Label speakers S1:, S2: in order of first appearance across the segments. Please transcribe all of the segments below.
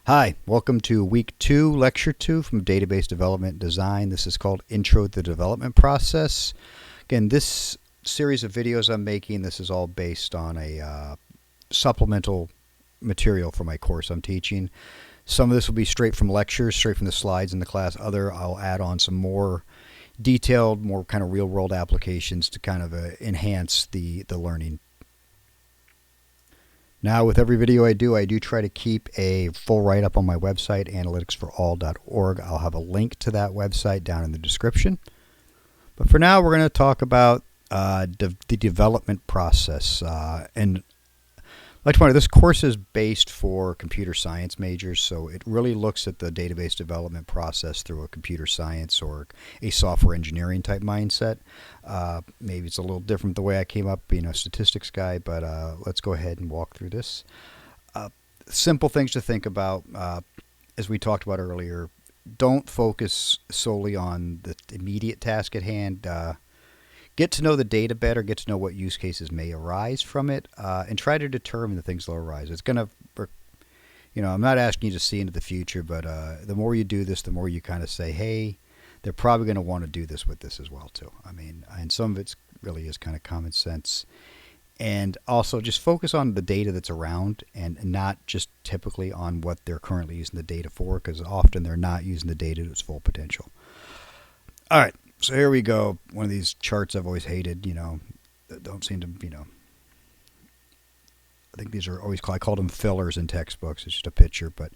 S1: Hi, welcome to week 2, lecture 2 from Database Development Design. This is called Intro to the Development Process. Again, this series of videos I'm making, this is all based on a supplemental material for my course I'm teaching. Some of this will be straight from lectures, straight from the slides in the class. Other, I'll add on some more detailed, more kind of real-world applications to kind of enhance the learning. Now, with every video I do try to keep a full write-up on my website, analyticsforall.org. I'll have a link to that website down in the description. But for now, we're going to talk about the development process. And I'd like to point out, this course is based for computer science majors, so it really looks at the database development process through a computer science or a software engineering type mindset. Maybe it's a little different the way I came up being a statistics guy, but let's go ahead and walk through this. Simple things to think about, as we talked about earlier. Don't focus solely on the immediate task at hand. Get to know the data better, get to know what use cases may arise from it, and try to determine the things that will arise. It's going to, I'm not asking you to see into the future, but the more you do this, the more you kind of say, hey, they're probably going to want to do this with this as well, too. I mean, and some of it really is kind of common sense. And also just focus on the data that's around and not just typically on what they're currently using the data for, because often they're not using the data to its full potential. All right. So here we go. One of these charts I've always hated, that don't seem to, I think these are always, I called them fillers in textbooks. It's just a picture. But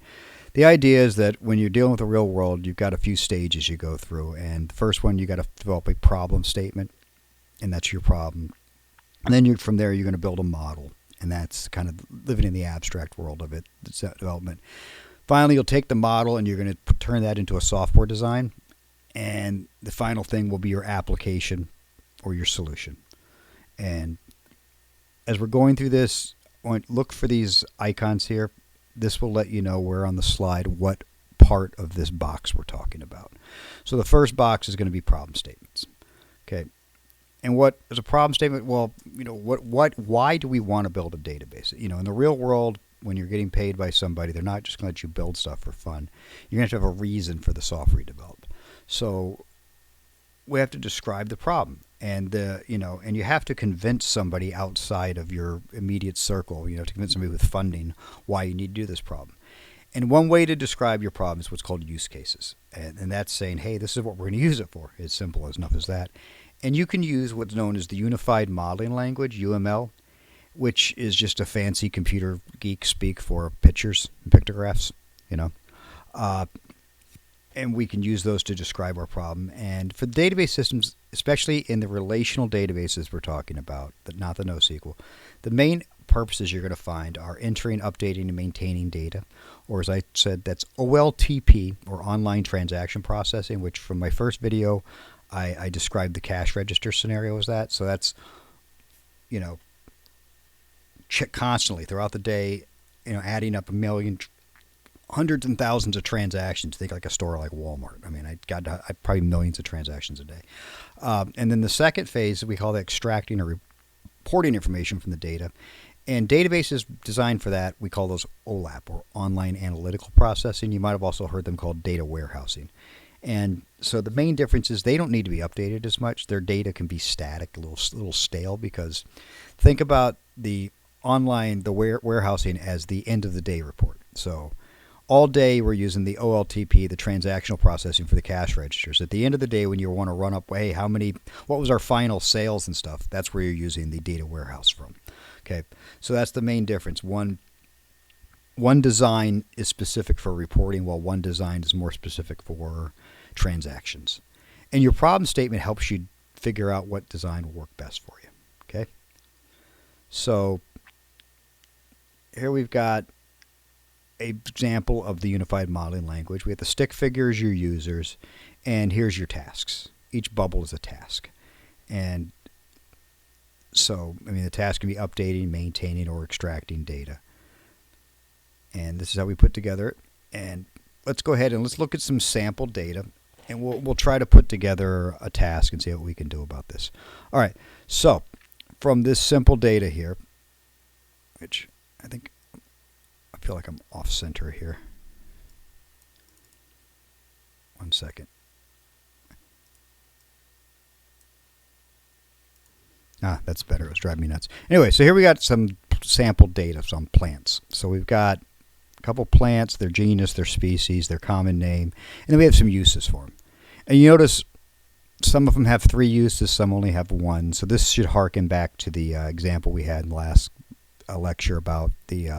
S1: the idea is that when you're dealing with the real world, you've got a few stages you go through. And the first one, you got to develop a problem statement, and that's your problem. And then from there, you're going to build a model. And that's kind of living in the abstract world of it, development. Finally, you'll take the model and you're going to turn that into a software design. And the final thing will be your application or your solution. And as we're going through this, look for these icons here. This will let you know where on the slide what part of this box we're talking about. So the first box is going to be problem statements. Okay. And what is a problem statement? Well, why do we want to build a database? In the real world, when you're getting paid by somebody, they're not just going to let you build stuff for fun. You're going to have a reason for the software you develop. So we have to describe the problem, and and you have to convince somebody outside of your immediate circle. You have to convince somebody with funding why you need to do this problem. And one way to describe your problem is what's called use cases, and that's saying, hey, this is what we're going to use it for. It's simple as enough as that. And you can use what's known as the Unified Modeling Language, UML, which is just a fancy computer geek speak for pictures and pictographs. And we can use those to describe our problem. And for database systems, especially in the relational databases we're talking about, not the NoSQL, the main purposes you're going to find are entering, updating, and maintaining data. Or as I said, that's OLTP, or online transaction processing, which from my first video, I described the cash register scenario as that. So that's, check constantly throughout the day, adding up hundreds and thousands of transactions. Think like a store like Walmart. I mean, I probably millions of transactions a day. And then the second phase, we call that extracting or reporting information from the data. And databases designed for that, we call those OLAP, or online analytical processing. You might have also heard them called data warehousing. And so the main difference is they don't need to be updated as much. Their data can be static, a little stale, because think about the warehousing as the end of the day report. So all day we're using the OLTP, the transactional processing for the cash registers. At the end of the day, when you want to run up, hey, what was our final sales and stuff, that's where you're using the data warehouse from. Okay, so that's the main difference. One design is specific for reporting, while one design is more specific for transactions. And your problem statement helps you figure out what design will work best for you. Okay, so here we've got an example of the Unified Modeling Language. We have the stick figures, your users, and here's your tasks. Each bubble is a task. And so, the task can be updating, maintaining, or extracting data. And this is how we put together it. And let's go ahead and let's look at some sample data, and we'll try to put together a task and see what we can do about this. All right, so from this simple data here, which I feel like I'm off center here. 1 second. That's better. It was driving me nuts. Anyway, so here we got some sample data on plants. So we've got a couple plants, their genus, their species, their common name, and then we have some uses for them. And you notice some of them have 3 uses, some only have 1. So this should harken back to the example we had in the last lecture about the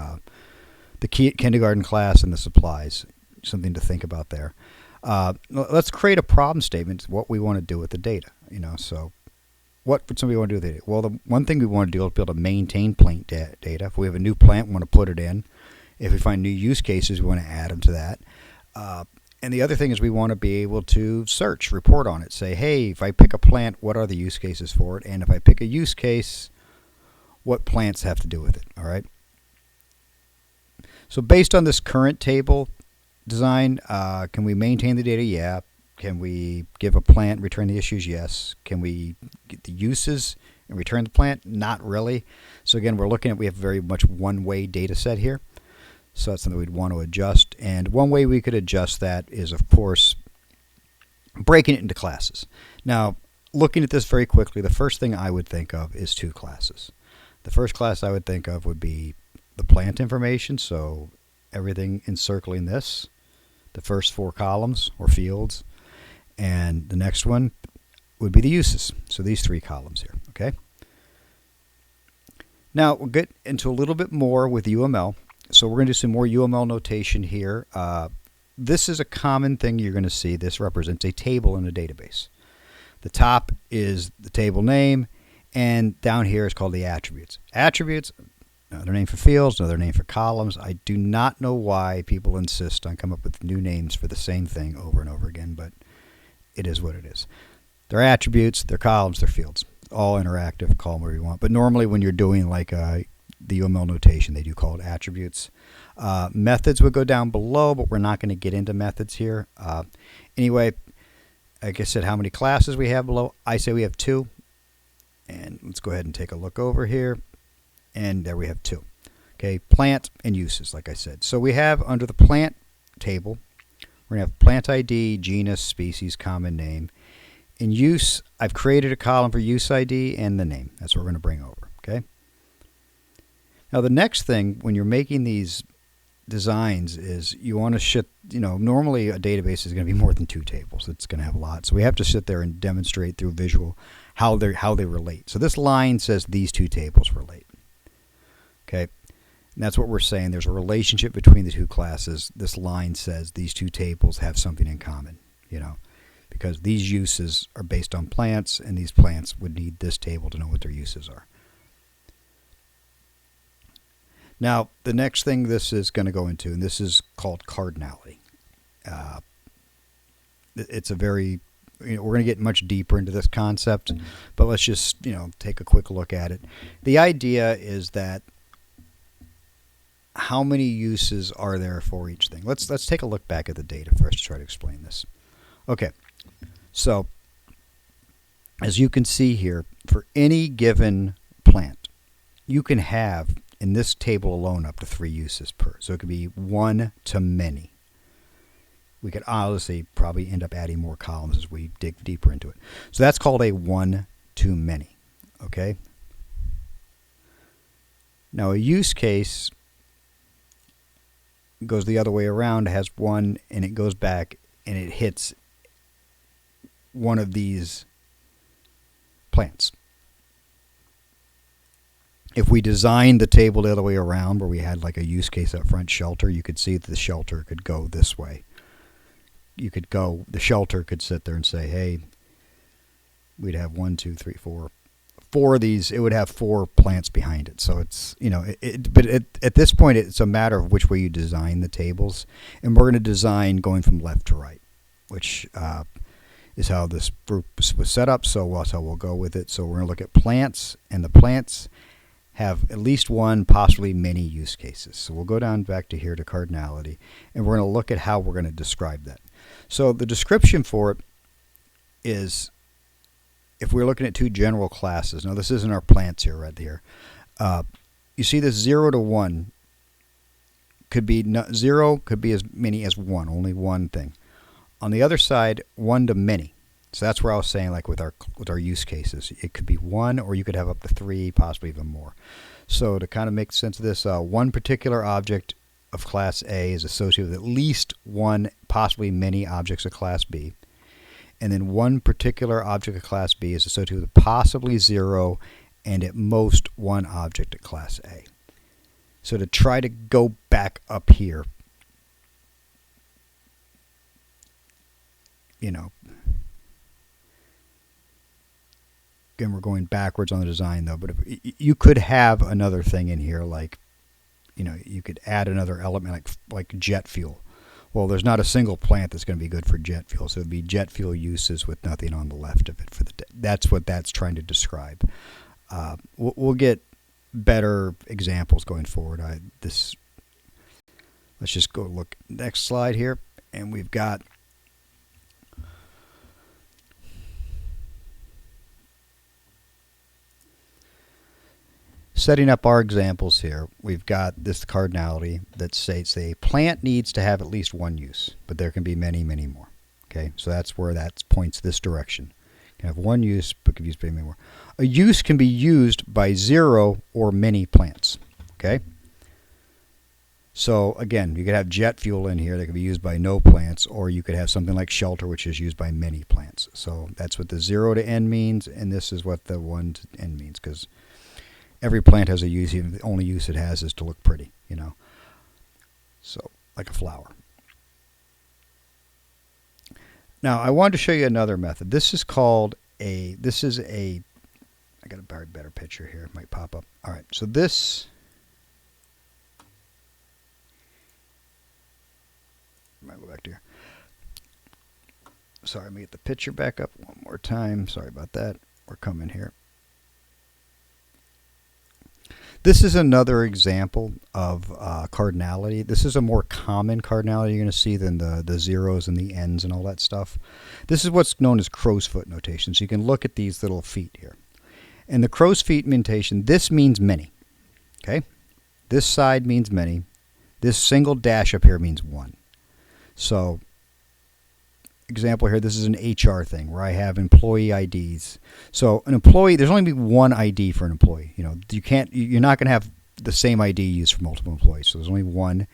S1: kindergarten class and the supplies. Something to think about there. Let's create a problem statement, what we want to do with the data. So what would somebody want to do with the data? Well, the one thing we want to do is be able to maintain plant data. If we have a new plant, we want to put it in. If we find new use cases, we want to add them to that. And the other thing is we want to be able to search, report on it. Say, hey, if I pick a plant, what are the use cases for it? And if I pick a use case, what plants have to do with it? All right. So based on this current table design, can we maintain the data? Yeah. Can we give a plant, return the issues? Yes. Can we get the uses and return the plant? Not really. So again, we have very much one-way data set here. So that's something we'd want to adjust. And one way we could adjust that is, of course, breaking it into classes. Now, looking at this very quickly, the first thing I would think of is 2 classes. The first class I would think of would be the plant information, so everything encircling this, the first 4 columns or fields. And the next one would be the uses. So these 3 columns here, okay? Now, we'll get into a little bit more with UML. So we're going to do some more UML notation here. This is a common thing you're going to see. This represents a table in a database. The top is the table name, and down here is called the attributes. Attributes, another name for fields, another name for columns. I do not know why people insist on coming up with new names for the same thing over and over again, but it is what it is. They're attributes, they're columns, they're fields. All interactive, call them whatever you want. But normally when you're doing like the UML notation, they do call it attributes. Methods would go down below, but we're not going to get into methods here. Anyway, like I said, how many classes we have below? I say we have 2. And let's go ahead and take a look over here. And there we have 2. Okay, plant and uses, like I said. So we have under the plant table, we're going to have plant ID, genus, species, common name. In use, I've created a column for use ID and the name. That's what we're going to bring over, okay? Now the next thing when you're making these designs is you want to normally a database is going to be more than 2 tables. It's going to have a lot. So we have to sit there and demonstrate through visual how they relate. So this line says these 2 tables relate. Okay? And that's what we're saying. There's a relationship between the 2 classes. This line says these 2 tables have something in common, because these uses are based on plants, and these plants would need this table to know what their uses are. Now, the next thing this is going to go into, and this is called cardinality. It's a very, we're going to get much deeper into this concept, but let's just, take a quick look at it. The idea is that how many uses are there for each thing? Let's take a look back at the data first to try to explain this. Okay, so as you can see here, for any given plant, you can have in this table alone up to 3 uses per. So it could be 1 to many. We could honestly probably end up adding more columns as we dig deeper into it. So that's called a 1 to many. Okay. Now a use case goes the other way around, has 1 and it goes back and it hits one of these plants. If we designed the table the other way around, where we had like a use case up front, shelter, you could see that the shelter could go this way. The shelter could sit there and say, hey, we'd have 1, 2, 3, 4 of these. It would have 4 plants behind it. So it's, but at this point, it's a matter of which way you design the tables. And we're going to design going from left to right, which is how this group was set up. So that's how we'll go with it. So we're going to look at plants, and the plants have at least 1, possibly many use cases. So we'll go down back to here to cardinality, and we're going to look at how we're going to describe that. So the description for it is, if we're looking at 2 general classes, now this isn't our plants here, right here. You see this 0 to 1 could be 0, could be as many as 1, only one thing. On the other side, one to many. So that's where I was saying, like with our use cases, it could be one, or you could have up to 3, possibly even more. So to kind of make sense of this, one particular object of class A is associated with at least one, possibly many objects of class B. And then one particular object of class B is associated with possibly 0 and at most one object of class A. So to try to go back up here, again, we're going backwards on the design though, but if, you could have another thing in here like, you could add another element like jet fuel. Well, there's not a single plant that's going to be good for jet fuel, so it would be jet fuel uses with nothing on the left of it. That's what that's trying to describe. We'll get better examples going forward. Let's just go look next slide here, and we've got setting up our examples here. We've got this cardinality that states a plant needs to have at least one use, but there can be many, many more. Okay, so that's where that points this direction. Can have one use, but can be used by many more. A use can be used by 0 or many plants. Okay. So again, you could have jet fuel in here that can be used by no plants, or you could have something like shelter, which is used by many plants. So that's what the 0 to n means, and this is what the 1 to n means, because every plant has a use, even the only use it has is to look pretty, So, like a flower. Now, I wanted to show you another method. This is I got a better picture here. It might pop up. All right, so this, I might go back to here. Sorry, let me get the picture back up one more time. Sorry about that. We're coming here. This is another example of cardinality. This is a more common cardinality you're going to see than the zeros and the n's and all that stuff. This is what's known as crow's foot notation. So you can look at these little feet here. And the crow's feet notation, this means many. Okay? This side means many. This single dash up here means one. So, example here, this is an HR thing where I have employee IDs. So an employee, there's only be one ID for an employee. You're not going to have the same ID used for multiple employees. So there's only one.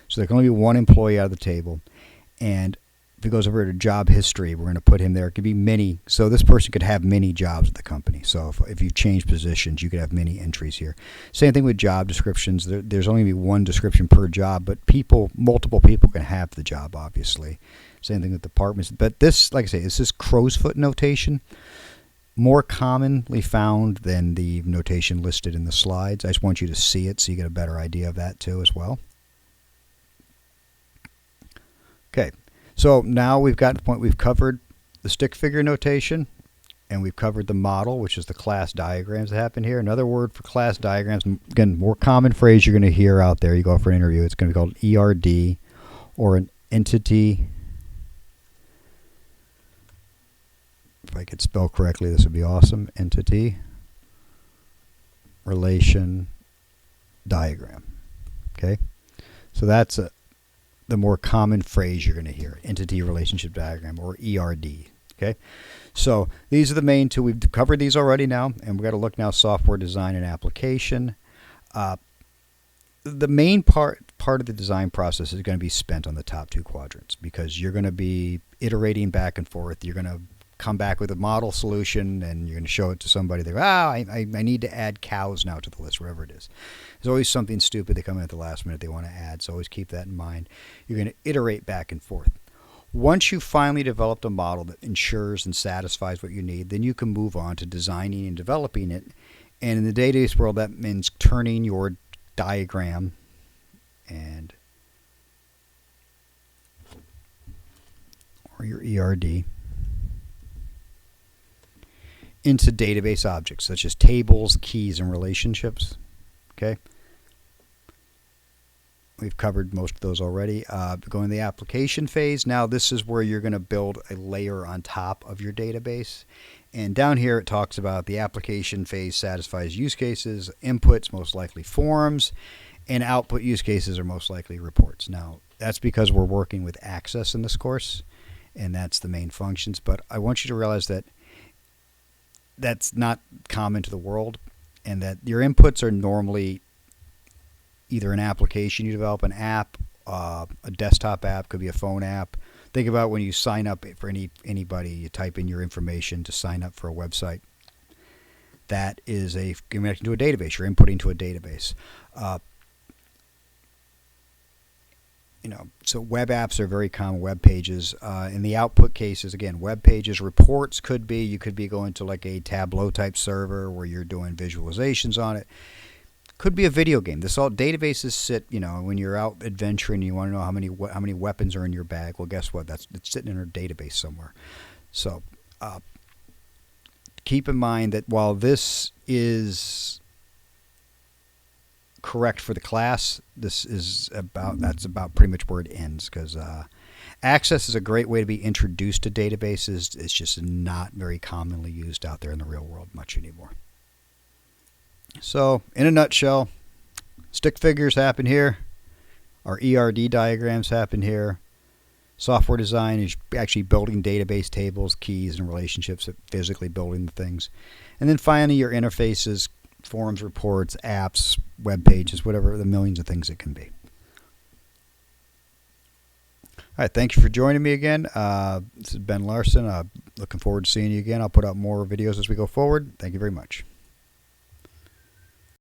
S1: So there can only be one employee out of the table. And if it goes over to job history, we're going to put him there. It could be many. So this person could have many jobs at the company. So if you change positions, you could have many entries here. Same thing with job descriptions. There's only be one description per job, but multiple people can have the job, obviously. Same thing with departments. But this, like I say, this is crow's foot notation. More commonly found than the notation listed in the slides. I just want you to see it so you get a better idea of that too as well. Okay. So now we've got to the point we've covered the stick figure notation, and we've covered the model, which is the class diagrams that happen here. Another word for class diagrams, again, more common phrase you're going to hear out there. You go for an interview, it's going to be called ERD, or an entity. If I could spell correctly, this would be awesome. Entity relation diagram. Okay, so that's the more common phrase you're going to hear, entity relationship diagram, or ERD. Okay, so these are the main two. We've covered these already now, and we've got to look now software design and application. The main part of the design process is going to be spent on the top two quadrants, because you're going to be iterating back and forth. You're going to come back with a model solution, and you're going to show it to somebody. They go, I need to add cows now to the list, whatever it is. There's always something stupid they come in at the last minute they want to add, so always keep that in mind. You're going to iterate back and forth. Once you've finally developed a model that ensures and satisfies what you need, then you can move on to designing and developing it. And in the database world, that means turning your diagram or your ERD into database objects such as tables, keys, and relationships. Okay, we've covered most of those already. Going to the application phase. Now this is where you're going to build a layer on top of your database. And down here it talks about the application phase satisfies use cases, inputs most likely forms, and output use cases are most likely reports. Now that's because we're working with Access in this course. and that's the main functions. But I want you to realize that that's not common to the world, and that your inputs are normally either an application you develop, an app, a desktop app, could be a phone app. Think about when you sign up for anybody, you type in your information to sign up for a website. That is a connecting to a database. You're inputting to a database. So web apps are very common. Web pages. In the output cases, again, web pages, reports could be. You could be going to like a Tableau type server where you're doing visualizations on it. Could be a video game. This all databases sit. When you're out adventuring, you want to know how many weapons are in your bag. Well, guess what? It's sitting in a database somewhere. So keep in mind that while this is correct for the class, that's about pretty much where it ends, because Access is a great way to be introduced to databases. It's just not very commonly used out there in the real world much anymore. So, in a nutshell, stick figures happen here. Our ERD diagrams happen here. Software design is actually building database tables, keys, and relationships, physically building the things. And then finally, your interfaces, forms, reports, apps, web pages, whatever, the millions of things it can be. All right, thank you for joining me again. This is Ben Larson. Looking forward to seeing you again. I'll put out more videos as we go forward. Thank you very much.